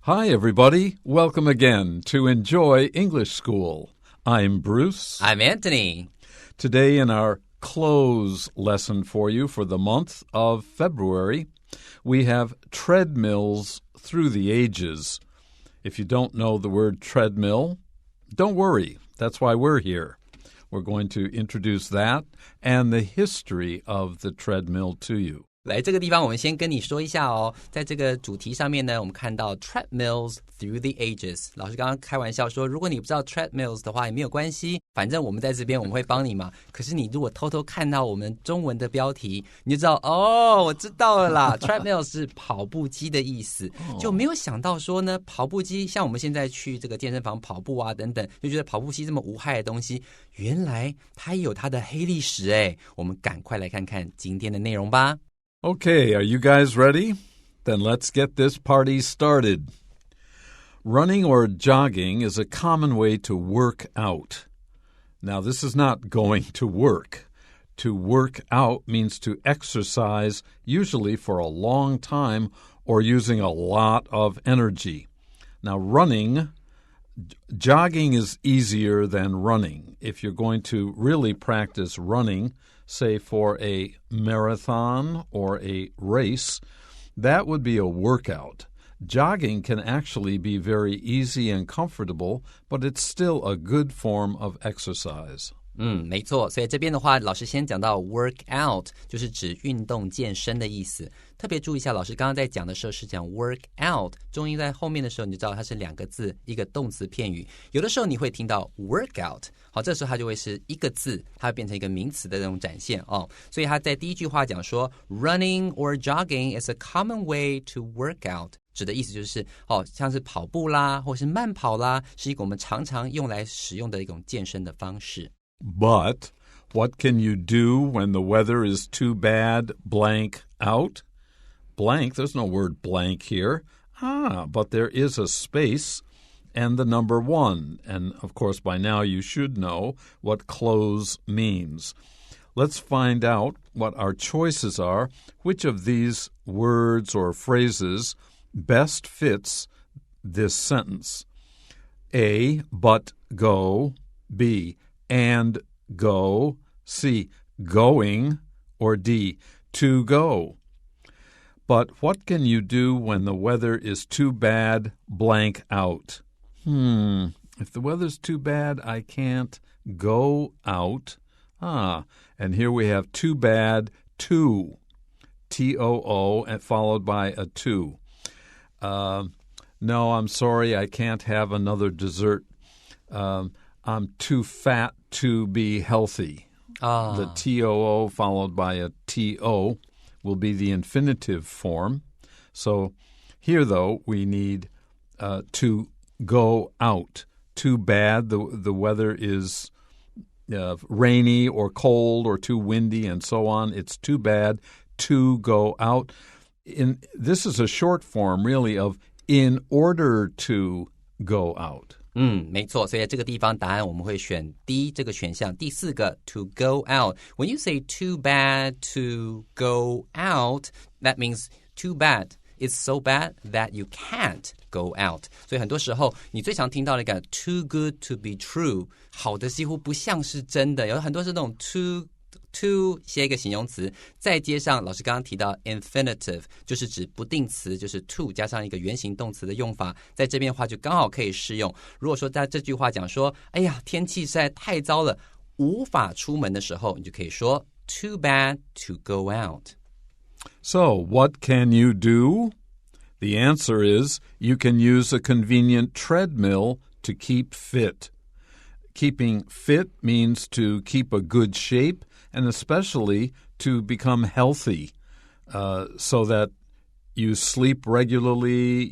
Hi, everybody. Welcome again to Enjoy English School. I'm Bruce. I'm Antony. Today in our Cloze lesson for you for the month of February, we have Treadmills through the ages. If you don't know the word treadmill, don't worry. That's why we're here. We're going to introduce that and the history of the treadmill to you. 来这个地方我们先跟你说一下哦，在这个主题上面呢，我们看到 Treadmills through the ages。老师刚刚开玩笑说，如果你不知道 Treadmills 的话也没有关系，反正我们在这边我们会帮你嘛。可是你如果偷偷看到我们中文的标题，你就知道哦，我知道了啦Treadmills 是跑步机的意思，就没有想到说呢，跑步机像我们现在去这个健身房跑步啊等等，就觉得跑步机这么无害的东西，原来它也有它的黑历史诶。我们赶快来看看今天的内容吧。Okay, are you guys ready? Then let's get this party started. Running or jogging is a common way to work out. Now, this is not going to work. To work out means to exercise, usually for a long time or using a lot of energy. Now, jogging is easier than running. If you're going to really practice running, say for a marathon or a race, that would be a workout. Jogging can actually be very easy and comfortable, but it's still a good form of exercise. 没错，所以这边的话，老师先讲到 work out， 就是指运动健身的意思。特别注意一下，老师刚刚在讲的时候是讲 work out， 重音在后面的时候，你就知道它是两个字，一个动词片语。有的时候你会听到 workout， 好，这时候它就会是一个字，它会变成一个名词的那种展现哦。所以它在第一句话讲说 running or jogging is a common way to work out， 指的意思就是像是跑步啦，或是慢跑啦，是一个我们常常用来使用的一种健身的方式。But what can you do when the weather is too bad, blank out? Blank, there's no word blank here. But there is a space and the number 1. And, of course, by now you should know what close means. Let's find out what our choices are. Which of these words or phrases best fits this sentence? A, but go. B, and go. C, going. Or D, to go. But what can you do when the weather is too bad, blank out? If the weather's too bad, I can't go out. And here we have too bad, to. T-O-O, and followed by a to. No, I'm sorry, I can't have another dessert. I'm too fat to be healthy. The T-O-O followed by a T-O will be the infinitive form. So here, though, we need to go out. Too bad, the weather is rainy or cold or too windy and so on. It's too bad to go out. This is a short form, really, of in order to go out. 没错，所以在这个地方答案我们会选 D 这个选项，第四个 to go out. When you say too bad to go out, that means too bad. It's so bad that you can't go out. 所以很多时候你最常听到的一个 too good to be true， 好的几乎不像是真的，有很多是那种 to 写一个形容词，再接上老师刚刚提到 infinitive， 就是指不定词，就是 to 加上一个原形动词的用法，在这边的话就刚好可以适用。如果说在这句话讲说，哎呀，天气实在太糟了，无法出门的时候，你就可以说 too bad to go out. So, what can you do? The answer is you can use a convenient treadmill to keep fit. Keeping fit means to keep a good shape and especially to become healthy so that you sleep regularly,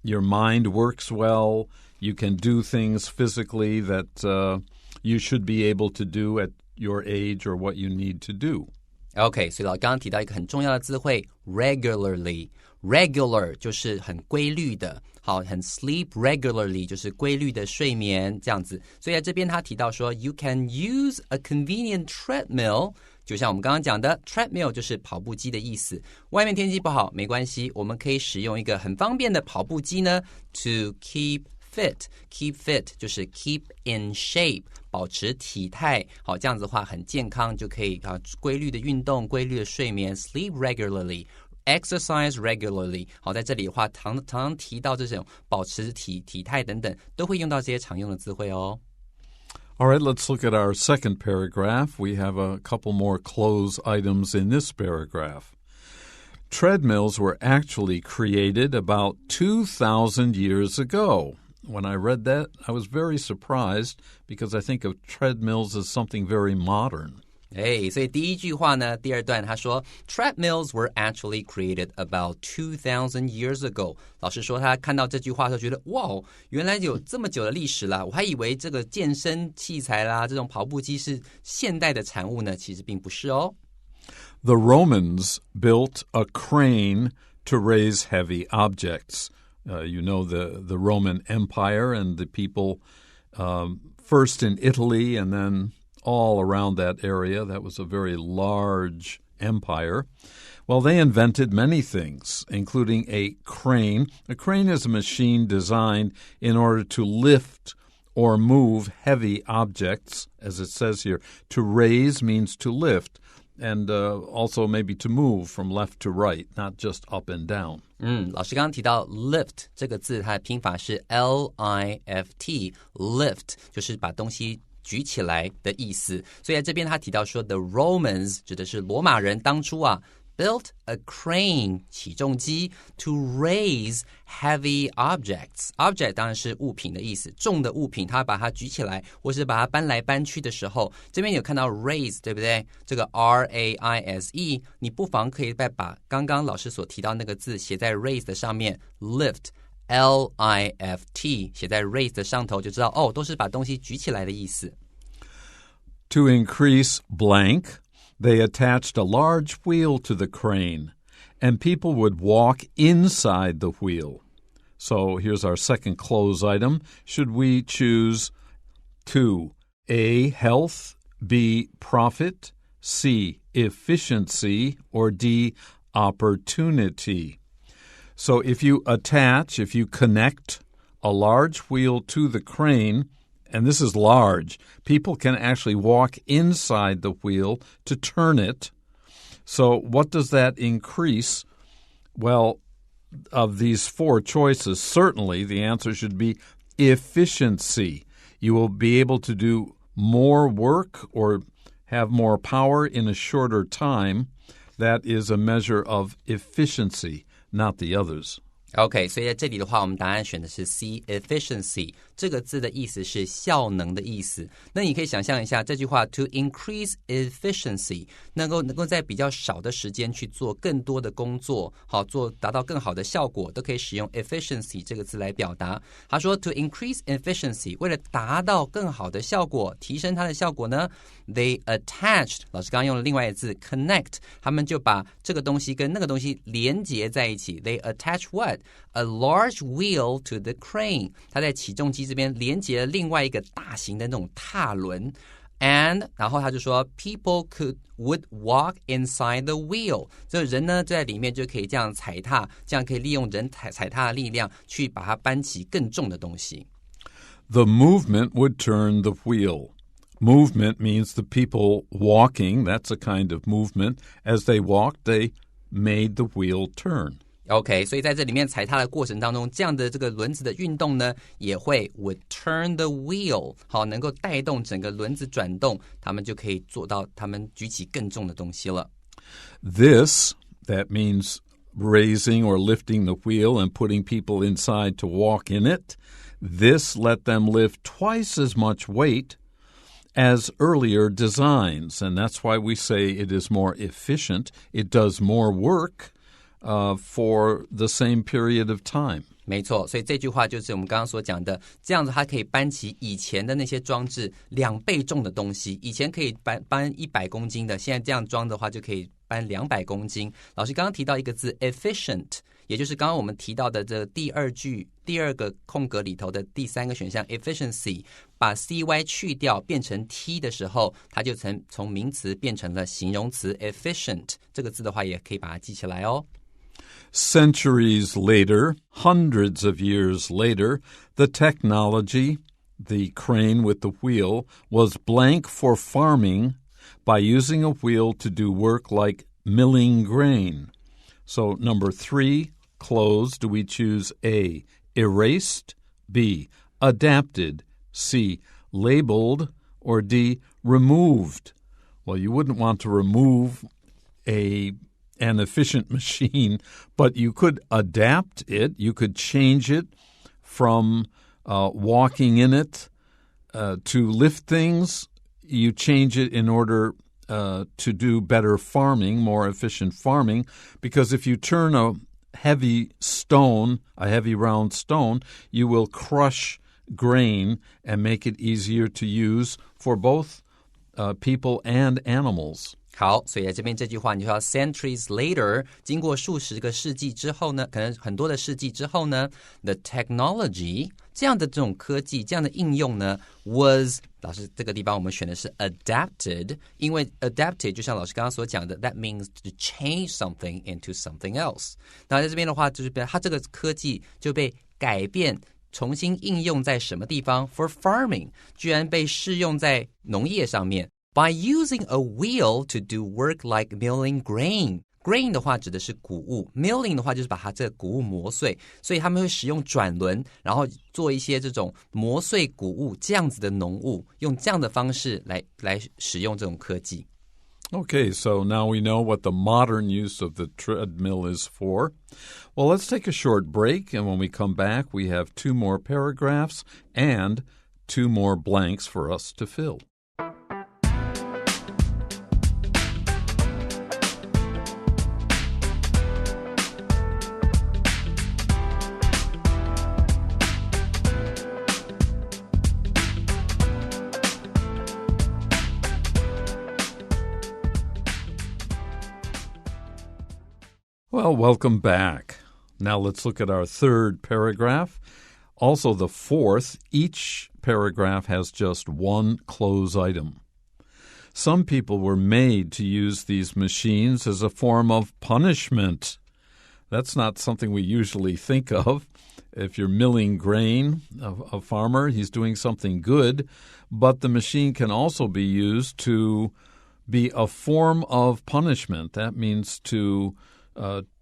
your mind works well, you can do things physically that you should be able to do at your age or what you need to do. OK， 所以刚刚提到一个很重要的词汇 regularly。Regular 就是很规律的，好，很 sleep regularly 就是规律的睡眠这样子。所以在这边他提到说 you can use a convenient treadmill 就像我们刚刚讲的 treadmill 就是跑步机的意思。外面天气不好没关系，我们可以使用一个很方便的跑步机呢 to keep fit。Keep fit 就是 keep in shape， 保持体态。好，这样子的话很健康，就可以规律的运动，规律的睡眠 sleep regularly。Exercise regularly。 好，在这里的话常常提到这种保持体态等等，都会用到这些常用的词汇哦。All right, let's look at our second paragraph. We have a couple more Cloze items in this paragraph. Treadmills were actually created about 2,000 years ago. When I read that, I was very surprised because I think of treadmills as something very modern. 所以第一句话呢，第二段他说 Treadmills were actually created about 2,000 years ago。 老师说他看到这句话的时候觉得哇，原来有这么久的历史啦，我还以为这个健身器材啦，这种跑步机是现代的产物呢，其实并不是哦。The Romans built a crane to raise heavy objects. You know the Roman Empire and the people first in Italy and then all around that area. That was a very large empire. Well, they invented many things, including a crane. A crane is a machine designed in order to lift or move heavy objects, as it says here. To raise means to lift, and also maybe to move from left to right, not just up and down. 老师刚刚提到 lift 这个字，它的拼法是 L-I-F-T。 lift 就是把东西举起来的意思。所以在这边他提到说 the Romans 指的是罗马人当初built a crane 起重机 to raise heavy objects。 object 当然是物品的意思，重的物品他把它举起来或是把它搬来搬去的时候，这边有看到 raise 对不对？这个 R-A-I-S-E 你不妨可以再把刚刚老师所提到那个字写在 raise 的上面 lift L-I-F-T 写在 raise 的上头，就知道都是把东西举起来的意思。To increase blank, they attached a large wheel to the crane, and people would walk inside the wheel. So here's our second Cloze item. Should we choose 2? A, health, B, profit, C, efficiency, or D, opportunity? So if you connect a large wheel to the crane, and this is large, people can actually walk inside the wheel to turn it. So what does that increase? Well, of these 4 choices, certainly the answer should be efficiency. You will be able to do more work or have more power in a shorter time. That is a measure of efficiency, not the others. OK， 所以在这里的话，我们答案选的是 C efficiency。 这个字的意思是效能的意思。那你可以想象一下这句话 to increase efficiency， 能够在比较少的时间去做更多的工作，好达到更好的效果，都可以使用 efficiency 这个字来表达。他说 to increase efficiency， 为了达到更好的效果，提升它的效果呢， they attached， 老师刚刚用了另外一个字 connect， 他们就把这个东西跟那个东西连结在一起。 They attach what?A large wheel to the crane， 它在起重机这边连接了另外一个大型的那种踏轮 ，and 然后他就说 people would walk inside the wheel， 这人呢在里面就可以这样踩踏，这样可以利用人踩踏的力量去把它搬起更重的东西。The movement would turn the wheel. Movement means the people walking. That's a kind of movement. As they walked, they made the wheel turn.OK， 所以在这里面踩踏的过程当中，这样的这个轮子的运动呢，也会 would turn the wheel， 好，能够带动整个轮子转动，他们就可以做到他们举起更重的东西了。That means raising or lifting the wheel and putting people inside to walk in it. This let them lift twice as much weight as earlier designs, and that's why we say it is more efficient. It does more work.For the same period of time. 没错，所以这句话就是我们刚刚所讲的，这样子它可以搬起以前的那些装置2倍重的东西，以前可以搬100公斤的，现在这样装的话就可以搬200公斤。老师刚刚提到一个字 efficient，也就是刚刚我们提到的这第二个空格里头的第三个选项 efficiency， 把 cy 去掉变成 t 的时候，它就从名词变成了形容词 efficient。 这个字的话也可以把它记起来哦。Centuries later, hundreds of years later, the technology, the crane with the wheel, was blank for farming by using a wheel to do work like milling grain. So number 3, closed, we choose A, erased, B, adapted, C, labeled, or D, removed. Well, you wouldn't want to remove an efficient machine, but you could adapt it. You could change it from walking in it to lift things. You change it in order to do better farming, more efficient farming, because if you turn a heavy round stone, you will crush grain and make it easier to use for both people and animals. 好，所以在这边这句话你就要 centuries later， 经过数十个世纪之后呢，可能很多的世纪之后呢 the technology， 这样的这种科技，这样的应用呢 was， 老师这个地方我们选的是 adapted， 因为 adapted 就像老师刚刚所讲的 that means to change something into something else。 那在这边的话就是它这个科技就被改变重新应用在什么地方 for farming， 居然被适用在农业上面。By using a wheel to do work like milling grain. Grain 的话指的是谷物， milling 的话就是把它这个谷物磨碎，所以他们会使用转轮，然后做一些这种磨碎谷物这样子的农务，用这样的方式来使用这种科技。Okay, so now we know what the modern use of the treadmill is for. Well, let's take a short break, and when we come back, we have 2 more paragraphs and 2 more blanks for us to fill. Well, welcome back. Now let's look at our third paragraph. Also the fourth, each paragraph has just one close item. Some people were made to use these machines as a form of punishment. That's not something we usually think of. If you're milling grain, a farmer, he's doing something good, but the machine can also be used to be a form of punishment. That means to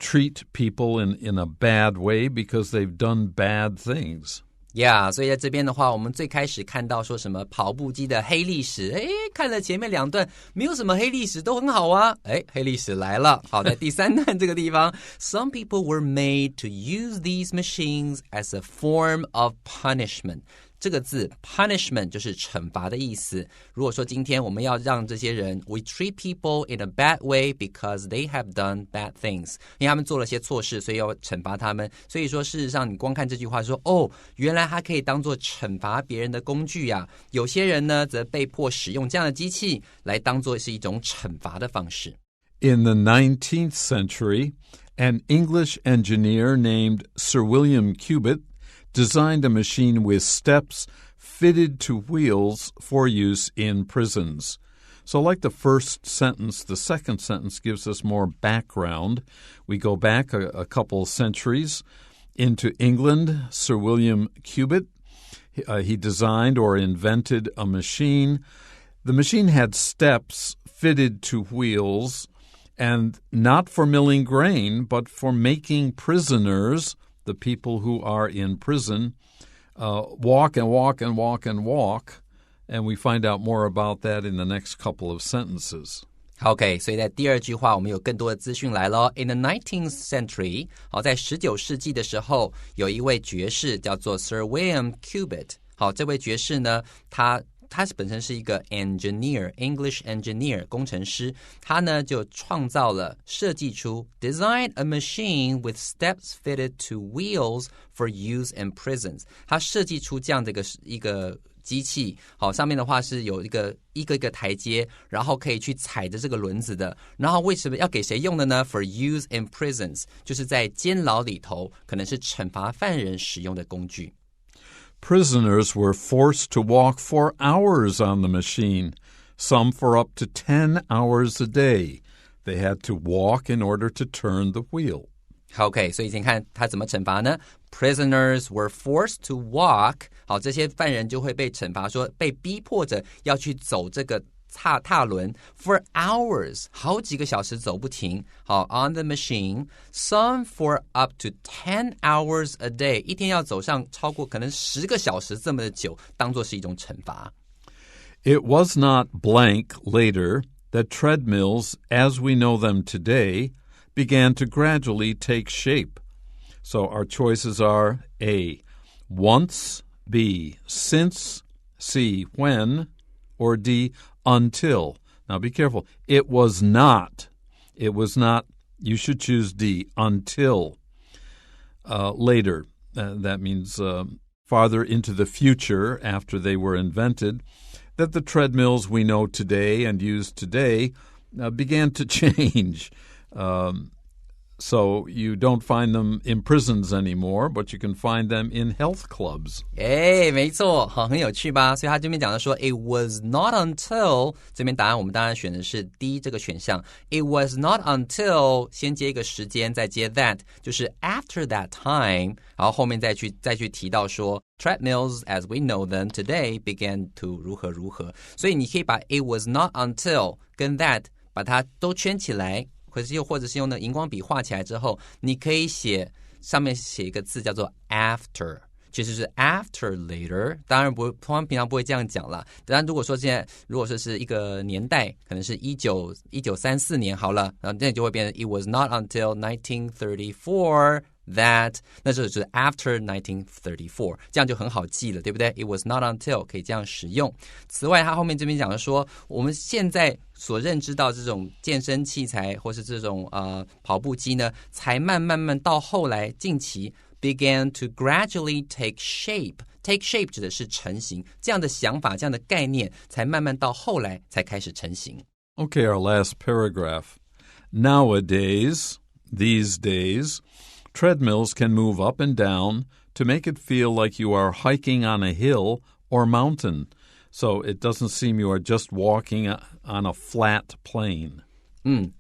treat people in a bad way because they've done bad things. Yeah, 所以在这边的话，我们最开始看到说什么跑步机的黑历史，看了前面2段没有什么黑历史都很好啊，黑历史来了。好，在第3段这个地方 Some people were made to use these machines as a form of punishment。这个字 punishment 就是惩罚的意思。如果说今天我们要让这些人 we treat people in a bad way because they have done bad things， 因为他们做了些错事，所以要惩罚他们。所以说事实上你光看这句话说原来它可以当作惩罚别人的工具啊。有些人呢则被迫使用这样的机器来当作是一种惩罚的方式。 In the 19th century, an English engineer named Sir William Cubitt designed a machine with steps fitted to wheels for use in prisons. So like the first sentence, the second sentence gives us more background. We go back a couple centuries into England. Sir William Cubitt, he designed or invented a machine. The machine had steps fitted to wheels, and not for milling grain, but for making prisoners, the people who are in prison, walk and walk and walk and walk. And we find out more about that in the next couple of sentences. OK, 所以在第2句话我们有更多的资讯来了。In the 19th century, 在19世纪的时候，有一位爵士叫做 Sir William Cubitt。好，这位爵士呢，他本身是一个 English engineer 工程师，他呢就创造了设计出 design a machine with steps fitted to wheels for use in prisons。他设计出这样的一个机器，好，上面的话是有一个台阶，然后可以去踩着这个轮子的。然后为什么要给谁用的呢？ For use in prisons， 就是在监牢里头，可能是惩罚犯人使用的工具。Prisoners were forced to walk for hours on the machine, some for up to 10 hours a day. They had to walk in order to turn the wheel. OK， 所以先看他怎么惩罚呢？ Prisoners were forced to walk， 好，这些犯人就会被惩罚说被逼迫着要去走这个踏轮 for hours， 好几个小时走不停。好 on the machine， some for up to 10 hours a day， 一天要走上超过可能10个小时这么的久，当作是一种惩罚。It was not blank later that treadmills, as we know them today, began to gradually take shape. So our choices are A, once, B, since, C, when, or D, until. Now be careful. It was not. You should choose D, until later. That means farther into the future after they were invented, that the treadmills we know today and use today began to change. So you don't find them in prisons anymore, but you can find them in health clubs. 没错，很有趣吧？所以他这边讲的说 It was not until， 这边答案我们当然选的是 D 这个选项。It was not until 先接一个时间，再接 that， 就是 after that time， 然后后面再去提到说 Treadmills as we know them today began to 如何如何。所以你可以把 It was not until 跟 that 把它都圈起来。或者是用那荧光笔画起来之后，你可以上面写一个字叫做 after， 其实是 after later， 当然通常平常不会这样讲啦。但如果说是一个年代，可能是1934年好了，然后那就会变成 It was not until 1934 that， 那就是 after 1934， 这样就很好记了，对不对？ It was not until 可以这样使用。此外，他后面这边讲的说，我们现在所认知到这种健身器材或是这种跑步机呢，才慢慢到后来近期 began to gradually take shape。Take shape 指的是成型，这样的想法，这样的概念，才慢慢到后来才开始成型。Okay, our last paragraph. Nowadays, these days, treadmills can move up and down to make it feel like you are hiking on a hill or mountain, so it doesn't seem you are just walking on a flat plane.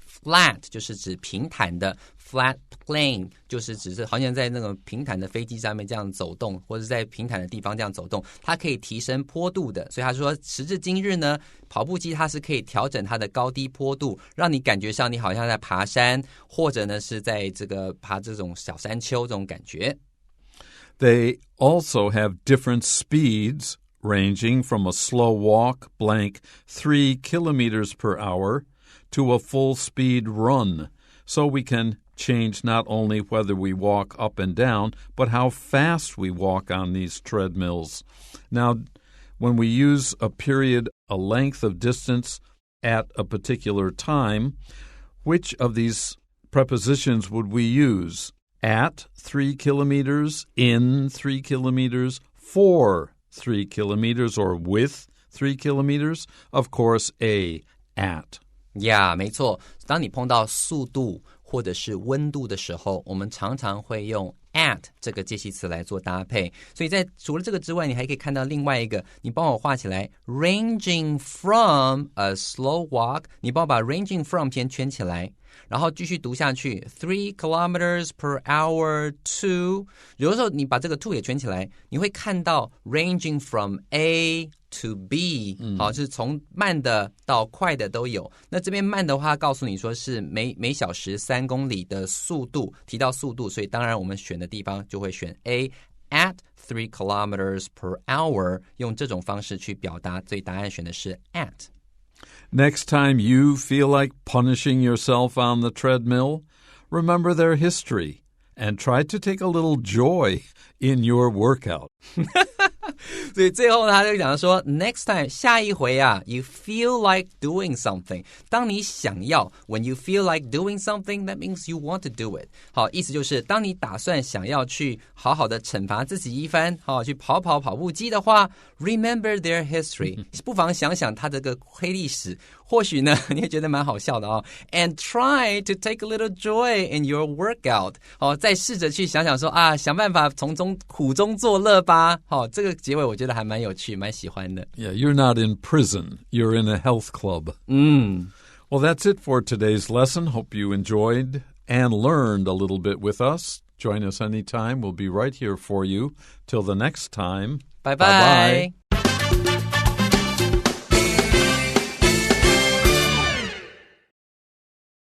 Flat 就是指平坦的 ，flat plane 就是只是好像在那个平坦的飞机上面这样走动，或者在平坦的地方这样走动，它可以提升坡度的。所以他说，时至今日呢，跑步机它是可以调整它的高低坡度，让你感觉上你好像在爬山，或者呢是在这个爬这种小山丘这种感觉。They also have different speeds, ranging from a slow walk, blank 3 kilometers per hour, to a full-speed run, so we can change not only whether we walk up and down, but how fast we walk on these treadmills. Now, when we use a length of distance at a particular time, which of these prepositions would we use? At 3 kilometers, in 3 kilometers, for 3 kilometers, or with 3 kilometers? Of course, A, at. 没错，当你碰到速度或者是温度的时候，我们常常会用 at 这个介系词来做搭配。所以除了这个之外，你还可以看到另外一个，你帮我画起来 ranging from a slow walk， 你帮我把 ranging from 先圈起来，然后继续读下去 3 kilometers per hour to， 有的时候你把这个 to 也圈起来，你会看到 ranging from A to B， 好，就是从慢的到快的都有。那这边慢的话，告诉你说是每小时3公里的速度，提到速度，所以当然我们选的地方就会选 A at 3 kilometers per hour， 用这种方式去表达，所以答案选的是 at。Next time you feel like punishing yourself on the treadmill, remember their history and try to take a little joy in your workout. 所以最后呢，他就讲说 next time 下一回啊 you feel like doing something 当你想要 when you feel like doing something that means you want to do it 好，意思就是当你打算想要去好好的惩罚自己一番好，去跑步机的话 remember their history 不妨想想他这个黑历史或许呢你也觉得蛮好笑的哦 and try to take a little joy in your workout 好，再试着去想想说啊，想办法从中苦中作乐吧好，这个结尾我觉得还蛮有趣蛮喜欢的 Yeah, you're not in prison. You're in a health club. Well, that's it for today's lesson. Hope you enjoyed and learned a little bit with us. Join us anytime. We'll be right here for you. Till the next time. Bye-bye.